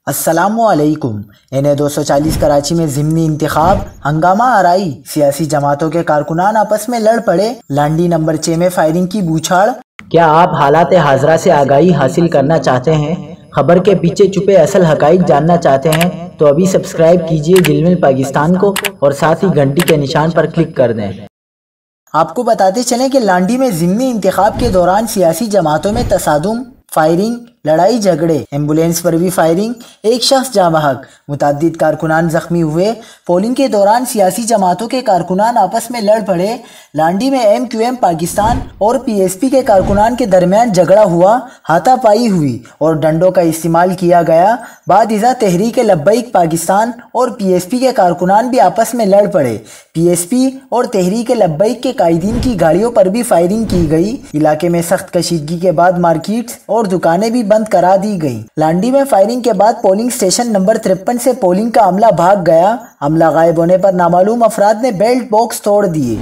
السلام علیکم۔ NA-240 کراچی میں ضمنی انتخاب، ہنگامہ آرائی، سیاسی جماعتوں کے کارکنان آپس میں لڑ پڑے، لانڈی نمبر 6 میں فائرنگ کی بوچھاڑ۔ کیا آپ حالات حاضرہ سے آگاہی حاصل کرنا چاہتے ہیں؟ خبر کے پیچھے چھپے اصل حقائق جاننا چاہتے ہیں تو ابھی سبسکرائب کیجئے دل مل پاکستان کو اور ساتھ ہی گھنٹی کے نشان پر کلک کر دیں۔ آپ کو بتاتے چلیں کہ لانڈی میں ضمنی انتخاب کے دوران سیاسی جماعتوں میں تصادم، فائرنگ، لڑائی جھگڑے، ایمبولینس پر بھی فائرنگ، ایک شخص جاں بحق، متعدد کارکنان زخمی ہوئے۔ پولنگ کے دوران سیاسی جماعتوں کے کارکنان آپس میں لڑ پڑے۔ لانڈی میں MQM پاکستان اور PSP کے کارکنان کے درمیان جھگڑا ہوا، ہاتھا پائی ہوئی اور ڈنڈوں کا استعمال کیا گیا۔ بعد ازاں تحریک لبیک پاکستان اور PSP کے کارکنان بھی آپس میں لڑ پڑے۔ PSP اور تحریک لبیک کے قائدین کی گاڑیوں پر بھی فائرنگ کی گئی۔ علاقے میں سخت کشیدگی کے بعد مارکیٹس اور دکانیں بھی بند کرا دی گئیں۔ لانڈی میں فائرنگ کے بعد پولنگ سٹیشن نمبر 53 سے پولنگ کا عملہ بھاگ گیا۔ عملہ غائب ہونے پر نامعلوم افراد نے بیلٹ باکس توڑ دیے۔